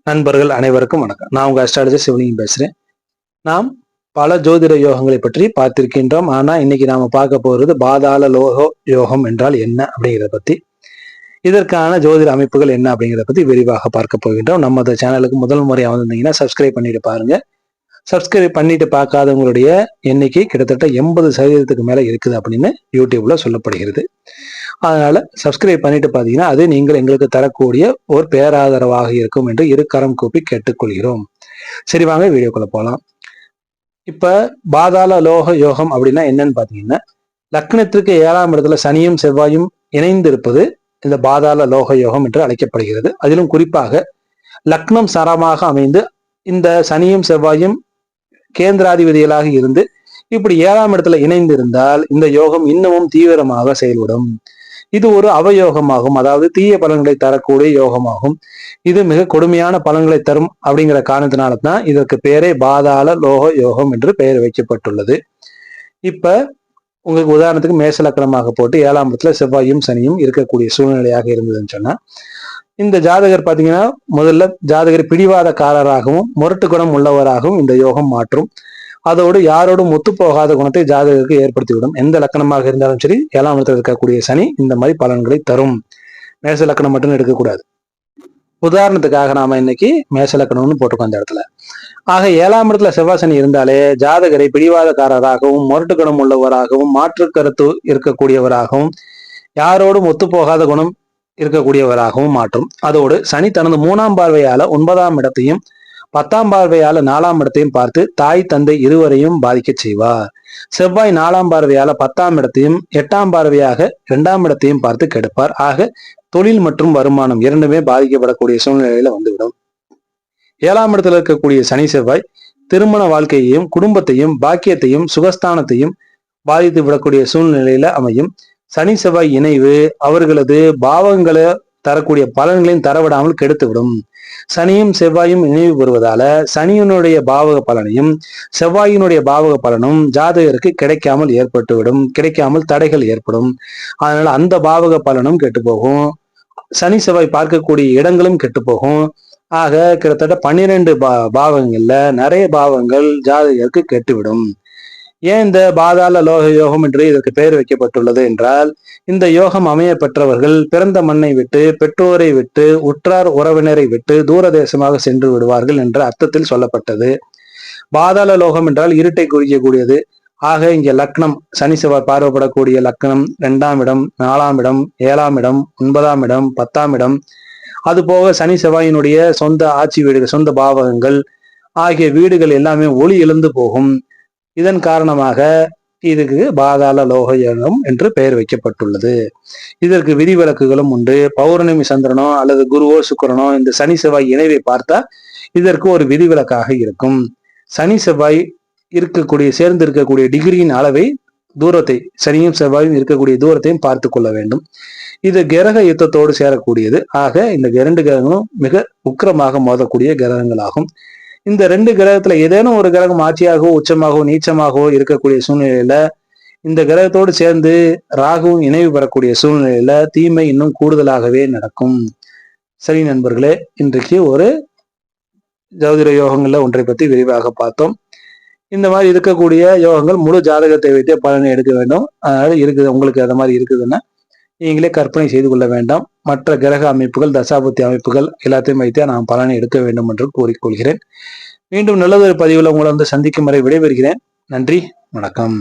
நண்பர்கள் அனைவருக்கும் வணக்கம். நான் உங்க அஸ்ட்ராலஜர் சிவலிங்கம் பேசுறேன். நாம் பல ஜோதிட யோகங்களை பற்றி பார்த்திருக்கின்றோம். ஆனா இன்னைக்கு நாம பார்க்க போறது பாதாள லோக யோகம் என்றால் என்ன அப்படிங்கிறத பத்தி, இதற்கான ஜோதிட அமைப்புகள் என்ன அப்படிங்கிறத பத்தி விரிவாக பார்க்க போகின்றோம். நம்ம சேனலுக்கு முதல் முறையா வந்திருந்தீங்கன்னா சப்ஸ்கிரைப் பண்ணிட்டு பாருங்க. சப்ஸ்கிரைப் பண்ணிட்டு பார்க்காதவங்களுடைய எண்ணிக்கை கிட்டத்தட்ட 80% மேல இருக்குது அப்படின்னு யூடியூப்ல சொல்லப்படுகிறது. அதனால சப்ஸ்கிரைப் பண்ணிட்டு பாத்தீங்கன்னா அது நீங்கள் எங்களுக்கு தரக்கூடிய ஒரு பேராதரவாக இருக்கும் என்று இரு கரம் கூப்பி கேட்டுக்கொள்கிறோம். சரி, வாங்க வீடியோக்குள்ள போலாம். இப்ப பாதாள லோக யோகம் அப்படின்னா என்னன்னு பாத்தீங்கன்னா, லக்னத்திற்கு 7ஆம் இடத்துல சனியும் செவ்வாயும் இணைந்து இருப்பது இந்த பாதாள லோக யோகம் என்று அழைக்கப்படுகிறது. அதிலும் குறிப்பாக லக்னம் சரமாக அமைந்து இந்த சனியும் செவ்வாயும் கேந்திராதிபதிகளாக இருந்து இப்படி 7ஆம் இடத்துல இணைந்து இருந்தால் இந்த யோகம் இன்னமும் தீவிரமாக செயல்படும். இது ஒரு அவயோகமாகும், அதாவது தீய பலன்களை தரக்கூடிய யோகமாகும். இது மிக கொடுமையான பலன்களை தரும் அப்படிங்கிற காரணத்தினால தான் இதற்கு பேரே பாதாள லோக யோகம் என்று பெயர் வைக்கப்பட்டுள்ளது. இப்ப உங்களுக்கு உதாரணத்துக்கு மேச லக்கணமாக போட்டு 7ஆம் இடத்துல செவ்வாயும் சனியும் இருக்கக்கூடிய சூழ்நிலையாக இருந்ததுன்னு சொன்னா, இந்த ஜாதகர் பாத்தீங்கன்னா முதல்ல ஜாதகர் பிடிவாதக்காரராகவும் முரட்டு குணம் உள்ளவராகவும் இந்த யோகம் மாற்றும். அதோடு யாரோடும் ஒத்து போகாத குணத்தை ஜாதகருக்கு ஏற்படுத்திவிடும். எந்த லக்கணமாக இருந்தாலும் சரி 7ஆம் இடத்துல இருக்கக்கூடிய சனி இந்த மாதிரி பலன்களை தரும். மேச லக்கணம் மட்டும் எடுக்கக்கூடாது. உதாரணத்துக்காக நாம இன்னைக்கு மேச லக்கணம்னு போட்டிருக்கோம் அந்த இடத்துல. ஆக 7ஆம் இடத்துல செவ்வாய் சனி இருந்தாலே ஜாதகரை பிடிவாதக்காரராகவும் முரட்டு குணம் உள்ளவராகவும் மாற்று கருத்து இருக்கக்கூடியவராகவும் யாரோடும் ஒத்து போகாத குணம் இருக்கக்கூடியவராகவும் மாற்றும். அதோடு சனி தனது 3ஆம் பார்வையால 9ஆம் இடத்தையும் 10ஆம் பார்வையால 4ஆம் இடத்தையும் பார்த்து தாய் தந்தை இருவரையும் பாதிக்க செய்வார். செவ்வாய் 4ஆம் பார்வையால 10ஆம் இடத்தையும் 8ஆம் பார்வையாக 2ஆம் இடத்தையும் பார்த்து கெடுப்பார். ஆக தொழில் மற்றும் வருமானம் இரண்டுமே பாதிக்கப்படக்கூடிய சூழ்நிலையில வந்துவிடும். 7ஆம் இடத்துல இருக்கக்கூடிய சனி செவ்வாய் திருமண வாழ்க்கையையும் குடும்பத்தையும் பாக்கியத்தையும் சுகஸ்தானத்தையும் பாதித்து விடக்கூடிய சூழ்நிலையில அமையும். சனி செவ்வாய் இணைவு அவர்களது பாவங்களை தரக்கூடிய பலன்களையும் தரவிடாமல் கெடுத்துவிடும். சனியும் செவ்வாயும் இணைவு பெறுவதால சனியினுடைய பாவக பலனையும் செவ்வாயினுடைய பாவக பலனும் ஜாதகருக்கு கிடைக்காமல் ஏற்பட்டுவிடும். கிடைக்காமல் தடைகள் ஏற்படும். அதனால அந்த பாவக பலனும் கெட்டு போகும். சனி செவ்வாய் பார்க்கக்கூடிய இடங்களும் கெட்டு போகும். ஆக கிட்டத்தட்ட 12 பாவங்கள்ல நிறைய பாவங்கள் ஜாதகருக்கு கெட்டுவிடும். ஏன் இந்த பாதாள லோக யோகம் என்று இதற்கு பெயர் வைக்கப்பட்டுள்ளது என்றால், இந்த யோகம் அமைய பெற்றவர்கள் பிறந்த மண்ணை விட்டு, பெற்றோரை விட்டு, உற்றார் உறவினரை விட்டு தூர தேசமாக சென்று விடுவார்கள் என்ற அர்த்தத்தில் சொல்லப்பட்டது. பாதாள லோகம் என்றால் இருட்டை குறிக்கக்கூடியது. ஆக இங்க லக்னம் சனி செவ்வாய் பார்வைப்படக்கூடிய லக்னம் 2ஆம் இடம், 4ஆம் இடம், 7ஆம் இடம், 9ஆம் இடம், 10ஆம் இடம், அது போக சனி செவ்வாயினுடைய சொந்த ஆட்சி வீடுகள், சொந்த பாவகங்கள் ஆகிய வீடுகள் எல்லாமே ஒளி எழுந்து போகும். இதன் காரணமாக இதுக்கு பாதாள லோக யோகம் என்று பெயர் வைக்கப்பட்டுள்ளது. இதற்கு விதிவிலக்குகளும் உண்டு. பௌர்ணமி சந்திரனோ அல்லது குருவோ சுக்கிரனோ இந்த சனி செவ்வாய் இணைவை பார்த்தா இதற்கு ஒரு விதிவிலக்காக இருக்கும். சனி செவ்வாய் சேர்ந்து இருக்கக்கூடிய டிகிரியின் அளவை, தூரத்தை, சனியும் செவ்வாயும் இருக்கக்கூடிய தூரத்தையும் பார்த்து கொள்ள வேண்டும். இது கிரக யுத்தத்தோடு சேரக்கூடியது. ஆக இந்த 2 கிரகங்களும் மிக உக்கிரமாக மோதக்கூடிய கிரகங்களாகும். இந்த 2 கிரகத்துல ஏதேனும் ஒரு கிரகம் ஆட்சியாகவோ உச்சமாகவோ நீச்சமாகவோ இருக்கக்கூடிய சூழ்நிலையில இந்த கிரகத்தோடு சேர்ந்து ராகுவும் இணைவு பெறக்கூடிய சூழ்நிலையில தீமை இன்னும் கூடுதலாகவே நடக்கும். சரி நண்பர்களே, இன்றைக்கு ஒரு ஜோதிட யோகங்கள்ல ஒன்றை பத்தி விரிவாக பார்த்தோம். இந்த மாதிரி இருக்கக்கூடிய யோகங்கள் முழு ஜாதகத்தை வைத்தே பலனை எடுக்க வேண்டும். அதனால இருக்குது, உங்களுக்கு அந்த மாதிரி இருக்குதுன்னா நீங்களே கற்பனை செய்து கொள்ள வேண்டாம். மற்ற கிரக அமைப்புகள், தசாபுத்தி அமைப்புகள் எல்லாத்தையும் வைத்தே நாம் பலனை எடுக்க வேண்டும் என்று கூறிக்கொள்கிறேன். மீண்டும் நல்லதொரு பதிவில் உங்களை சந்திக்கும் வரை விடைபெறுகிறேன். நன்றி, வணக்கம்.